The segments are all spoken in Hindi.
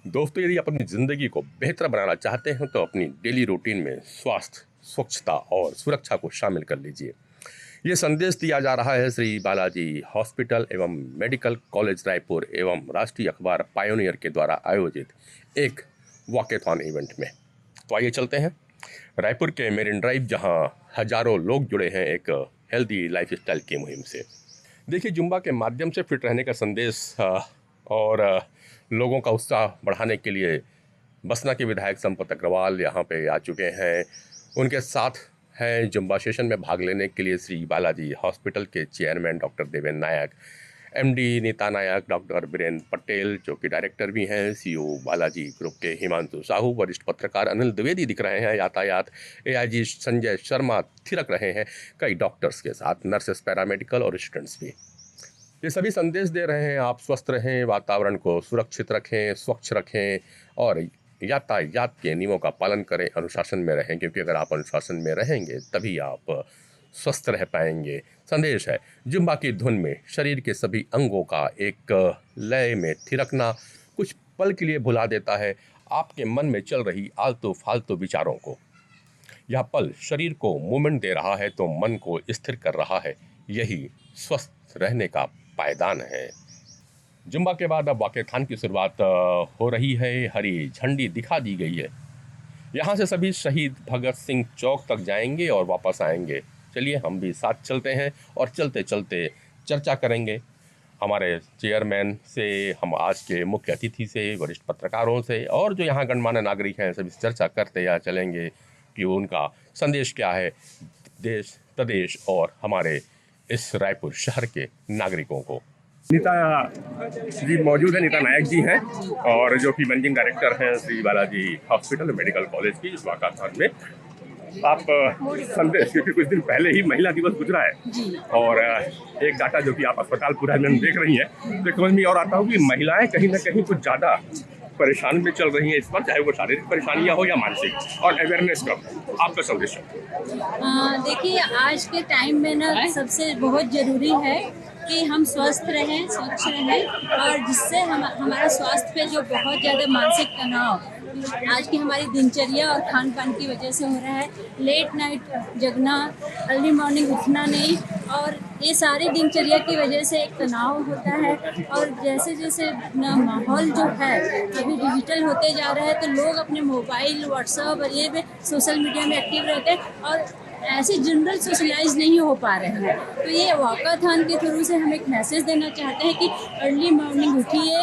दोस्तों, यदि आप अपनी ज़िंदगी को बेहतर बनाना चाहते हैं तो अपनी डेली रूटीन में स्वास्थ्य, स्वच्छता और सुरक्षा को शामिल कर लीजिए। ये संदेश दिया जा रहा है श्री बालाजी हॉस्पिटल एवं मेडिकल कॉलेज रायपुर एवं राष्ट्रीय अखबार पायोनियर के द्वारा आयोजित एक वॉकेथॉन इवेंट में। तो आइए चलते हैं रायपुर के मेरिन ड्राइव, जहां हजारों लोग जुड़े हैं एक हेल्दी लाइफस्टाइल की मुहिम से। देखिए, जुम्बा के माध्यम से फिट रहने का संदेश और लोगों का उत्साह बढ़ाने के लिए बसना के विधायक संपत अग्रवाल यहाँ पे आ चुके हैं। उनके साथ हैं जुम्बा सेशन में भाग लेने के लिए श्री बालाजी हॉस्पिटल के चेयरमैन डॉक्टर देवेंद्र नायक, एमडी नीता नायक, डॉक्टर बीरेंद्र पटेल जो कि डायरेक्टर भी हैं, सीईओ बालाजी ग्रुप के हिमांशु साहू, वरिष्ठ पत्रकार अनिल द्विवेदी दिख रहे हैं, यातायात एआईजी संजय शर्मा थिरक रहे हैं, कई डॉक्टर्स के साथ नर्सेस, पैरामेडिकल और स्टूडेंट्स भी। ये सभी संदेश दे रहे हैं आप स्वस्थ रहें, वातावरण को सुरक्षित रखें, स्वच्छ रखें और यातायात के नियमों का पालन करें, अनुशासन में रहें, क्योंकि अगर आप अनुशासन में रहेंगे तभी आप स्वस्थ रह पाएंगे। संदेश है जुम्बा की धुन में शरीर के सभी अंगों का एक लय में थिरकना कुछ पल के लिए भुला देता है आपके मन में चल रही आलतू फालतू विचारों को। यह पल शरीर को मूवमेंट दे रहा है तो मन को स्थिर कर रहा है। यही स्वस्थ रहने का पायदान है। जुम्बा के बाद अब वॉकेथॉन की शुरुआत हो रही है। हरी झंडी दिखा दी गई है। यहाँ से सभी शहीद भगत सिंह चौक तक जाएंगे और वापस आएंगे। चलिए हम भी साथ चलते हैं और चलते चलते चर्चा करेंगे हमारे चेयरमैन से, हम आज के मुख्य अतिथि से, वरिष्ठ पत्रकारों से और जो यहाँ गणमान्य नागरिक हैं, सभी से चर्चा करते या चलेंगे कि उनका संदेश क्या है देश, प्रदेश और हमारे इस रायपुर शहर के नागरिकों को। नीता जी मौजूद है, नीता नायक जी हैं और जो कि मैनेजिंग डायरेक्टर हैं Shri Balaji hospital medical college की इस वॉकेथॉन में। आप संदेश, क्योंकि कुछ दिन पहले ही महिला दिवस गुजरा है और एक डाटा जो कि आप अस्पताल पूरा में देख रही हैं, तो समझ में और आता हूँ कि महिलाएं कहीं ना कहीं कुछ ज़्यादा परेशान में चल रही हैं इस पर, चाहे वो शारीरिक परेशानियां हो या मानसिक, और अवेयरनेस का आपका संदेश। देखिए, आज के टाइम में ना सबसे बहुत ज़रूरी है कि हम स्वस्थ रहें, स्वच्छ रहें और जिससे हमारा स्वास्थ्य पे जो बहुत ज़्यादा मानसिक तनाव आज की हमारी दिनचर्या और खान पान की वजह से हो रहा है, लेट नाइट जगना, अर्ली मॉर्निंग उठना नहीं, और ये सारी दिनचर्या की वजह से एक तनाव होता है। और जैसे जैसे माहौल जो है अभी डिजिटल होते जा रहा है तो लोग अपने मोबाइल, व्हाट्सएप और ये में सोशल मीडिया में एक्टिव रहते हैं और ऐसे जनरल सोशलाइज नहीं हो पा रहे हैं। तो ये वॉकेथॉन के थ्रू से हम एक मैसेज देना चाहते हैं कि अर्ली मॉर्निंग उठिए,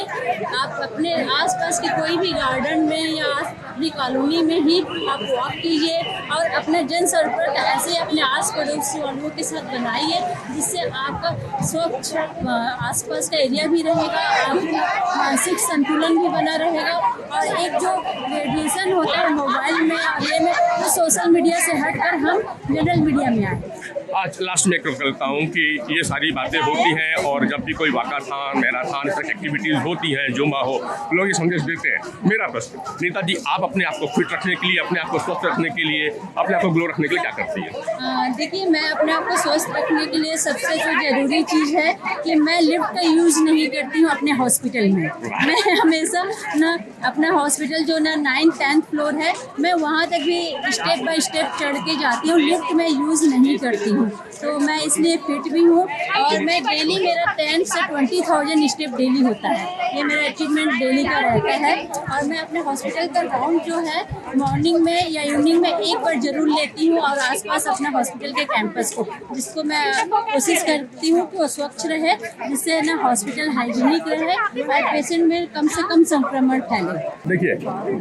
आप अपने आसपास के कोई भी गार्डन में या अपनी कॉलोनी में ही आप वॉक कीजिए और अपना जन संपर्क ऐसे अपने आस पड़ोस वालों के साथ बनाइए, जिससे आपका स्वच्छ आसपास का एरिया भी रहेगा, आपका मानसिक संतुलन भी बना रहेगा और एक जो रेडिएशन होता है मोबाइल में और ये में, तो सोशल मीडिया से हटकर हम जनरल मीडिया में आए। आज लास्ट में करता हूँ कि ये सारी बातें होती हैं और जब भी कोई वॉकेथॉन, मैराथन, इस तरह की एक्टिविटीज़ होती हैं, जुम्बा हो, लोग ये संदेश देते हैं। मेरा प्रश्न, नीता जी, आप अपने आप को फिट रखने के लिए, अपने आप को स्वस्थ रखने के लिए, अपने आप को ग्लो रखने के लिए क्या करती है? देखिए, मैं अपने आप को स्वस्थ रखने के लिए सबसे जो जरूरी चीज़ है कि मैं लिफ्ट का यूज़ नहीं करती हूँ अपने हॉस्पिटल में। मैं हमेशा ना अपना हॉस्पिटल जो ना 9th 10th फ्लोर है, मैं वहाँ तक भी स्टेप बाय स्टेप चढ़ के जाती हूँ, लिफ्ट में यूज़ नहीं करती हूँ। तो मैं इसलिए फिट भी हूँ और मैं डेली, मेरा 10 से 20,000 स्टेप डेली होता है। ये मेरा अचीवमेंट डेली का रहता है और मैं अपने हॉस्पिटल का राउंड जो है मॉर्निंग में या इवनिंग में एक बार जरूर लेती हूँ और आसपास अपना हॉस्पिटल के कैंपस को, जिसको मैं कोशिश करती हूँ कि वो स्वच्छ रहे, जिससे ना हॉस्पिटल हाइजीनिक रहे और पेशेंट में कम से कम संक्रमण फैले। देखिए,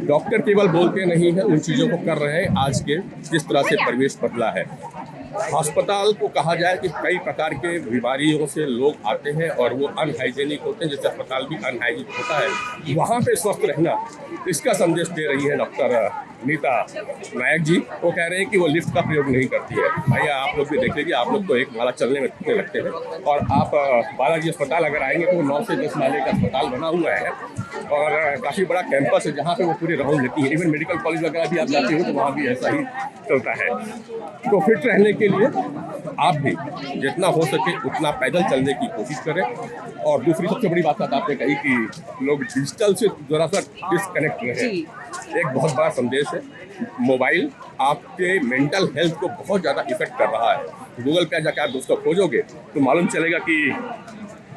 डॉक्टर केवल बोलते नहीं हैं, उन चीज़ों को कर रहे हैं। आज के जिस तरह से परिवेश बदला है, अस्पताल को कहा जाए कि कई प्रकार के बीमारियों से लोग आते हैं और वो अनहाइजेनिक होते हैं, जैसे अस्पताल भी अनहाइजेनिक होता है, वहाँ पे स्वस्थ रहना, इसका संदेश दे रही है डॉक्टर नीता नायक जी। वो कह रहे हैं कि वो लिफ्ट का प्रयोग नहीं करती है। भैया, आप लोग भी देख लीजिए, आप लोग तो एक माला चलने में कितने लगते हैं और आप बालाजी अस्पताल अगर आएंगे तो 9 से 10 माले का अस्पताल बना हुआ है और काफ़ी बड़ा कैंपस है जहाँ पे वो पूरे राउंड लेती है। इवन मेडिकल कॉलेज वगैरह भी आप जाते हो तो वहाँ भी ऐसा ही चलता है। तो फिट रहने के लिए आप भी जितना हो सके उतना पैदल चलने की कोशिश करें। और दूसरी सबसे बड़ी बात आपने कही कि लोग डिजिटल से ज़रा सा डिस्कनेक्ट रहें। एक बहुत बड़ा संदेश है, मोबाइल आपके मेंटल हेल्थ को बहुत ज़्यादा इफेक्ट कर रहा है। गूगल पे जाकर आप दोस्तों खोजोगे तो मालूम चलेगा कि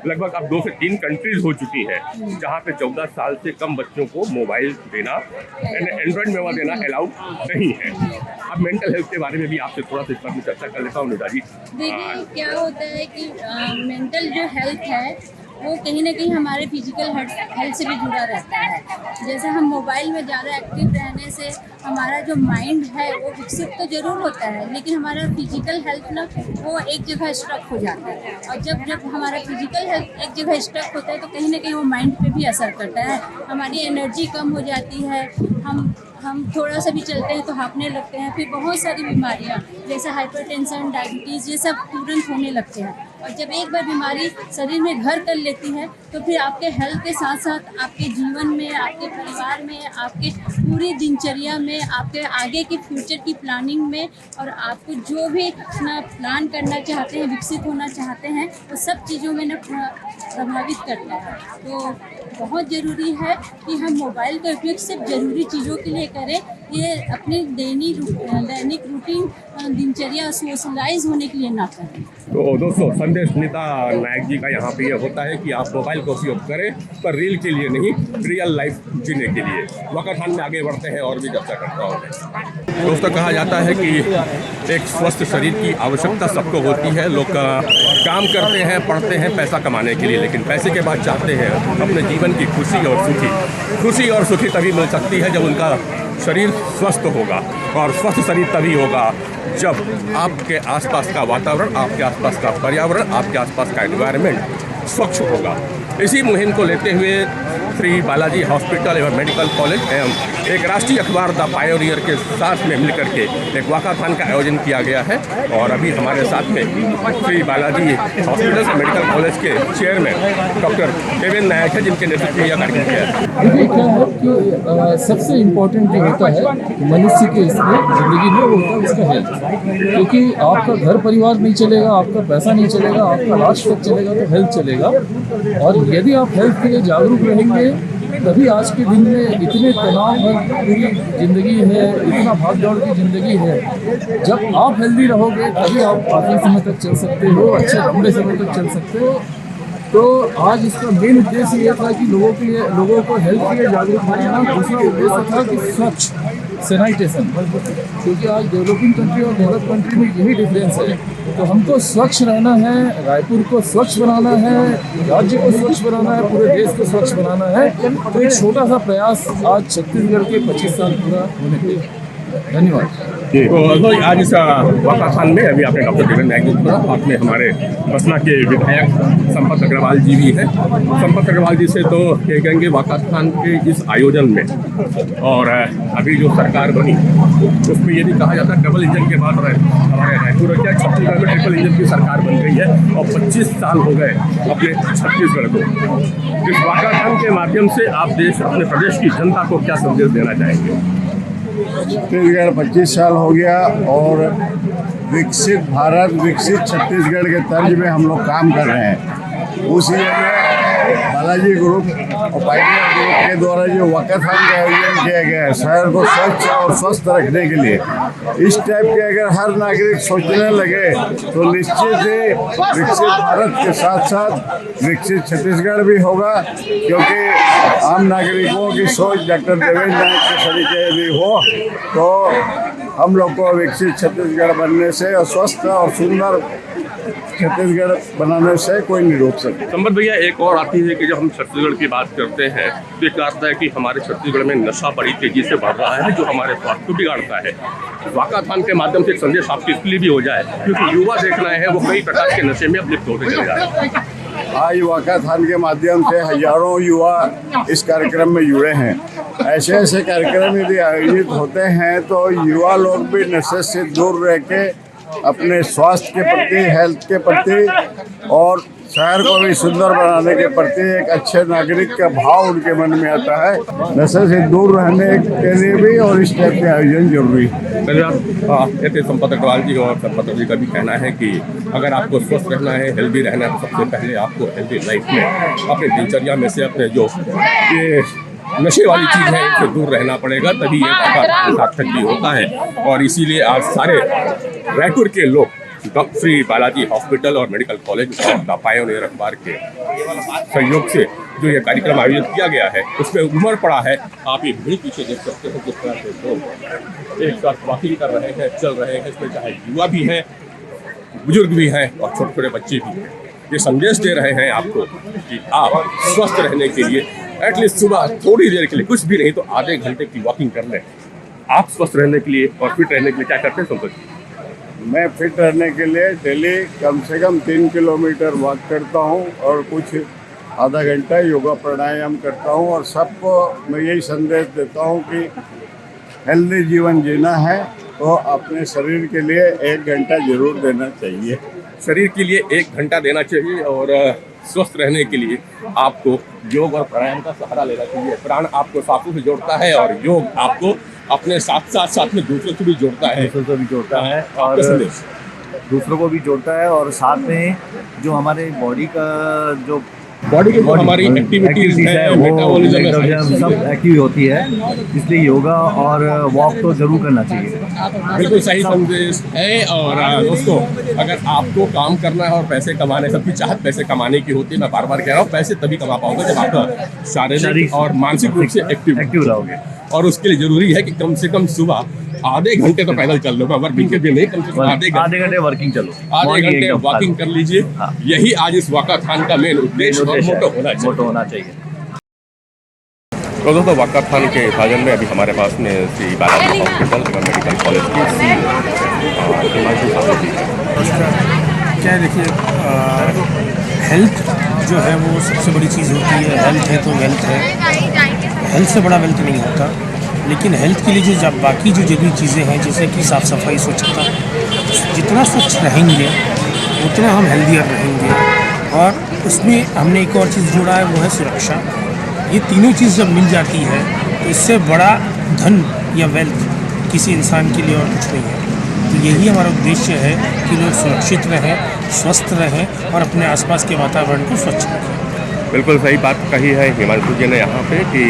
लगभग अब 2 से 3 कंट्रीज हो चुकी हैं जहाँ पे 14 साल से कम बच्चों को मोबाइल देना, एंड्रॉइड मोबाइल देना अलाउड नहीं है। अब मेंटल हेल्थ के बारे में भी आपसे थोड़ा सा इस पर चर्चा कर लेता हूँ निदा जी। देखिए क्या होता है कि मेंटल जो हेल्थ है वो कहीं ना कहीं हमारे फिजिकल हेल्थ से भी जुड़ा रहता है। जैसे हम मोबाइल में ज़्यादा एक्टिव रहने से हमारा जो माइंड है वो विकसित तो ज़रूर होता है, लेकिन हमारा फिजिकल हेल्थ ना वो एक जगह स्ट्रक हो जाता है। और जब हमारा फिजिकल हेल्थ एक जगह स्ट्रक होता है तो कहीं ना कहीं वो माइंड पे भी असर करता है। हमारी एनर्जी कम हो जाती है, हम थोड़ा सा भी चलते हैं तो हाँफने लगते हैं। फिर बहुत सारी बीमारियाँ जैसे हाइपरटेंशन, डायबिटीज़, ये सब तुरंत होने लगते हैं। और जब एक बार बीमारी शरीर में घर कर लेती है तो फिर आपके हेल्थ के साथ साथ आपके जीवन में, आपके परिवार में, आपके पूरी दिनचर्या में, आपके आगे की फ्यूचर की प्लानिंग में, और आपको जो भी अपना प्लान करना चाहते हैं, विकसित होना चाहते हैं, वो सब चीज़ों में ना प्रभावित करता है। तो बहुत ज़रूरी है कि हम मोबाइल का उपयोग सिर्फ ज़रूरी चीज़ों के लिए करें। ये अपनी दैनिक रूटीन दिनचर्या सोशलाइज होने के लिए ना करें। तो दोस्तों संदेश नीता नायक जी का यहाँ पे ये होता है कि आप मोबाइल का उपयोग करें पर रील के लिए नहीं, रियल लाइफ जीने के लिए। वक़्त खान में आगे बढ़ते हैं और भी चर्चा करता हूँ। दोस्तों कहा जाता है कि एक स्वस्थ शरीर की आवश्यकता सबको होती है। लोग काम करते हैं, पढ़ते हैं पैसा कमाने के लिए, लेकिन पैसे के बाद चाहते हैं अपने जीवन की खुशी और सुखी तभी मिल सकती है जब उनका शरीर स्वस्थ होगा। और स्वस्थ शरीर तभी होगा जब आपके आसपास का वातावरण, आपके आसपास का पर्यावरण, आपके आसपास का एनवायरनमेंट स्वच्छ होगा। इसी मुहिम को लेते हुए श्री बालाजी हॉस्पिटल एवं मेडिकल कॉलेज एवं एक राष्ट्रीय अखबार द पायोनियर के साथ में मिलकर के एक वाकाथॉन का आयोजन किया गया है। और अभी हमारे साथ में श्री बालाजी हॉस्पिटल एवं मेडिकल कॉलेज के चेयरमैन डॉक्टर देवेंद्र नायक है, जिनके नेतृत्व में यह कार्यक्रम किया है। देखिए क्या है कि सबसे इम्पोर्टेंट जो होता है मनुष्य के इसमें ज़िंदगी में वो होता है उसका हेल्थ। क्योंकि आपका घर परिवार नहीं चलेगा, आपका पैसा नहीं चलेगा, आपका लास्ट तक चलेगा तो हेल्थ चलेगा। और यदि आप हेल्थ के लिए जागरूक रहेंगे तभी आज के दिन में इतने तनाव पूरी ज़िंदगी है, इतना भाग दौड़ की ज़िंदगी है। जब आप हेल्दी रहोगे तभी आप काफ़ी समय तक चल सकते हो, अच्छे लंबे समय तक चल सकते हो। तो आज इसका मेन उद्देश्य ये था कि लोगों को हेल्थ के लिए जागरूक बनाना। दूसरा उद्देश्य था कि स्वच्छ सैनिटेशन, क्योंकि आज डेवलपिंग कंट्री और डेवलप कंट्री में यही डिफरेंस है। तो हमको स्वच्छ रहना है, रायपुर को स्वच्छ बनाना है, राज्य को स्वच्छ बनाना है, पूरे देश को स्वच्छ बनाना है। तो एक छोटा सा प्रयास आज छत्तीसगढ़ के 25 साल पूरा होने के। धन्यवाद। तो आज इस वाकाथॉन में अभी आपने डॉक्टर देवेंद्र नायक जी को, साथ में हमारे बसना के विधायक संपत अग्रवाल जी भी हैं। संपत अग्रवाल जी से तो ये कहेंगे वाकाथॉन के इस आयोजन में, और अभी जो सरकार बनी उसमें ये भी कहा जाता है डबल इंजन के बाद हमारे रायपुर क्या छत्तीसगढ़ में ट्रिपल इंजन की सरकार बन गई है और 25 साल हो गए अपने छत्तीसगढ़ को। इस वाकाथॉन के माध्यम से आप अपने प्रदेश की जनता को क्या संदेश देना चाहेंगे? छत्तीसगढ़ 25 साल हो गया और विकसित भारत, विकसित छत्तीसगढ़ के तर्ज में हम लोग काम कर रहे हैं। उसी में बालाजी ग्रुप और पायनियर ग्रुप के द्वारा जो वाकाथॉन का आयोजन किया गया है शहर को स्वच्छ और स्वस्थ रखने के लिए, इस टाइप के अगर हर नागरिक सोचने लगे तो निश्चित ही विकसित भारत के साथ साथ विकसित छत्तीसगढ़ भी होगा। क्योंकि आम नागरिकों की सोच डॉक्टर देवेंद्र नायक के तरीके भी हो तो हम लोग को विकसित छत्तीसगढ़ बनने से और स्वस्थ और सुंदर छत्तीसगढ़ बनाने से कोई नहीं रोक सकता। संपत भैया, एक और आती है कि जब हम छत्तीसगढ़ की बात करते हैं तो एक आता है कि हमारे छत्तीसगढ़ में नशा बड़ी तेजी से बढ़ रहा है जो हमारे स्वास्थ्य को बिगाड़ता है। वाकाथॉन के माध्यम से एक संदेश आपकी इसलिए भी हो जाए क्योंकि युवा देखना है वो कई प्रकार के नशे में अब लिप्त होते चले जा रहे हैं। आज वाकाथॉन के माध्यम से हजारों युवा इस कार्यक्रम में जुड़े हैं। ऐसे ऐसे कार्यक्रम यदि आयोजित होते हैं तो युवा लोग भी नशे से दूर रह के अपने स्वास्थ्य के प्रति, हेल्थ के प्रति और शहर को भी सुंदर बनाने के प्रति एक अच्छे नागरिक का भाव उनके मन में आता है। नशे से दूर रहने के लिए भी और इस टाइप के आयोजन जरूरी है। ऐसे संपत अग्रवाल जी और संपत जी का भी कहना है कि अगर आपको स्वस्थ रहना है, हेल्दी रहना है, तो सबसे पहले आपको हेल्दी लाइफ में अपने दिनचर्या में से अपने जो ये नशे वाली चीज़ है इससे दूर रहना पड़ेगा, तभी ये वाक़ा सार्थक भी होता है। और इसीलिए आज सारे रायपुर के लोग श्री बालाजी हॉस्पिटल और मेडिकल कॉलेज और द पायोनियर अखबार के सहयोग से जो ये कार्यक्रम आयोजित किया गया है उसमें उमड़ पड़ा है। आप ये भीड़ पीछे देख सकते हो किस तरह से लोग एक साथ वॉकिंग कर रहे हैं, चल रहे हैं। इसमें चाहे युवा भी हैं, बुजुर्ग भी हैं और छोटे छोटे बच्चे भी हैं। ये संदेश दे रहे हैं आपको कि आप स्वस्थ रहने के लिए एटलीस्ट सुबह थोड़ी देर के लिए, कुछ भी नहीं तो आधे घंटे की वॉकिंग कर लें। आप स्वस्थ रहने के लिए और फिट रहने के लिए क्या करते हैं संतोष जी? मैं फिट रहने के लिए डेली कम से कम 3 किलोमीटर वॉक करता हूँ और कुछ आधा घंटा योगा प्राणायाम करता हूँ। और सबको मैं यही संदेश देता हूँ कि हेल्दी जीवन जीना है तो अपने शरीर के लिए 1 घंटा जरूर देना चाहिए। शरीर के लिए 1 घंटा देना चाहिए और स्वस्थ रहने के लिए आपको योग और प्राणायाम का सहारा लेना चाहिए। प्राण आपको सांसों से जोड़ता है और योग आपको अपने साथ में दूसरों से भी जोड़ता है। दूसरों को भी जोड़ता है और दूसरों को भी जोड़ता है और साथ में जो हमारे बॉडी का जो बॉडी की जो हमारी एक्टिविटीज है वो मेटाबॉलिज्म सब एक्टिव होती है। इसलिए योगा और वॉक तो जरूर करना चाहिए। बिल्कुल सही संदेश है। और दोस्तों, अगर आपको काम करना है और पैसे कमाने, सबकी चाहत पैसे कमाने की होती है। मैं बार बार कह रहा हूँ, पैसे तभी कमा पाओगे जब आप शारीरिक और मानसिक रूप से एक्टिव रहोगे। और उसके लिए जरूरी है कि कम से कम सुबह आधे घंटे तो पैदल चल लो। वर्किंग के दिन नहीं, कम से कम आधे घंटे वर्किंग चलो, आधे घंटे वॉकिंग कर लीजिए। यही आज इस वाकाथान का मेन उद्देश्य और मोटो होना चाहिए। तो दोस्तों, वाकाथान के आयोजन में अभी हमारे पास में श्री बालाजी हॉस्पिटल एवं मेडिकल कॉलेज की क्या है, देखिए हेल्थ जो है वो सबसे बड़ी चीज़ होती है। हेल्थ है तो वेल्थ है, हेल्थ से बड़ा वेल्थ नहीं होता। लेकिन हेल्थ के लिए जो बाकी जो जरूरी चीज़ें हैं, जैसे कि साफ़ सफाई, स्वच्छता, जितना स्वच्छ रहेंगे उतना हम हेल्दियर रहेंगे। और उसमें हमने एक और चीज़ जोड़ा है, वो है सुरक्षा। ये तीनों चीज़ जब मिल जाती है तो इससे बड़ा धन या वेल्थ किसी इंसान के लिए और कुछ नहीं है। तो यही हमारा उद्देश्य है कि लोग सुरक्षित रहें, स्वस्थ रहें और अपने आसपास के वातावरण को स्वच्छ रखें। बिल्कुल सही बात कही है हिमांशु जी ने यहाँ पे कि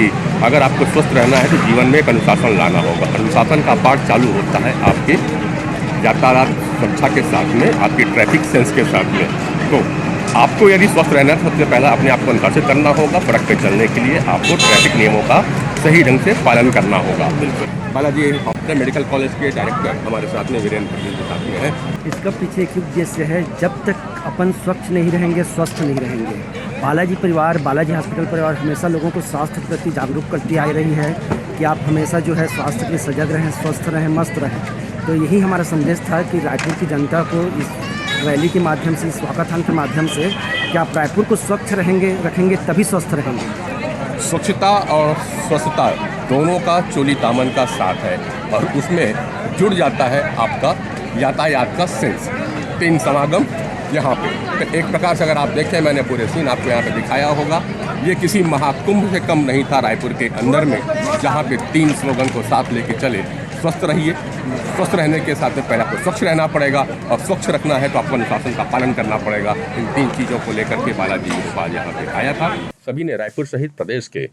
अगर आपको स्वस्थ रहना है तो जीवन में एक अनुशासन लाना होगा। अनुशासन का पाठ चालू होता है आपके यातायात सुरक्षा के साथ में, आपकी ट्रैफिक सेंस के साथ में। तो आपको यदि स्वस्थ रहना है तो सबसे पहले अपने आप को अनुशासित करना होगा। सड़क पर चलने के लिए आपको ट्रैफिक नियमों का सही ढंग से पालन करना होगा। बिल्कुल। बालाजी हॉस्पिटल मेडिकल कॉलेज के डायरेक्टर हमारे साथ में वीरेंद्र जी के साथ में है। इसका पीछे एक उद्देश्य है, जब तक अपन स्वच्छ नहीं रहेंगे, स्वस्थ नहीं रहेंगे। बालाजी परिवार, बालाजी हॉस्पिटल परिवार हमेशा लोगों को स्वास्थ्य के प्रति जागरूक करती आ रही है कि आप हमेशा जो है स्वास्थ्य के लिए सजग रहें, स्वस्थ रहें, मस्त रहें। तो यही हमारा संदेश था कि रायपुर की जनता को इस रैली के माध्यम से, इस वाकाथान के माध्यम से, कि आप रायपुर को स्वच्छ रखेंगे तभी स्वस्थ रहेंगे। स्वच्छता और स्वस्थता दोनों का चोली दामन का साथ है और उसमें जुड़ जाता है आपका यातायात का सेंस। 3 समागम यहाँ पे तो एक प्रकार से अगर आप देखें, मैंने पूरे सीन आपको यहाँ पे दिखाया होगा। ये किसी महाकुंभ से कम नहीं था रायपुर के अंदर में, जहाँ पे 3 स्लोगन को साथ लेके चले। स्वस्थ रहिए, स्वस्थ रहने के साथ में पहले आपको स्वच्छ रहना पड़ेगा और स्वच्छ रखना है तो आपको अनुशासन का पालन करना पड़ेगा। इन 3 चीज़ों को लेकर के बालाजी आज यहाँ पे आया था। सभी ने रायपुर सहित प्रदेश के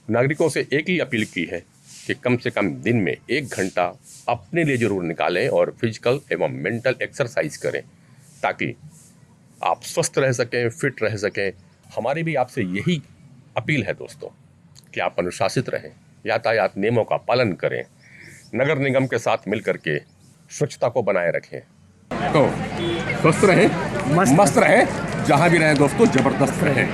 नागरिकों से एक ही अपील की है कि कम से कम दिन में 1 घंटा अपने लिए जरूर निकालें और फिजिकल एवं मेंटल एक्सरसाइज करें ताकि आप स्वस्थ रह सकें, फिट रह सकें। हमारी भी आपसे यही अपील है दोस्तों कि आप अनुशासित रहें, यातायात नियमों का पालन करें, नगर निगम के साथ मिलकर के स्वच्छता को बनाए रखें। तो स्वस्थ रहें, मस्त रहें, जहाँ भी रहें दोस्तों, जबरदस्त रहें।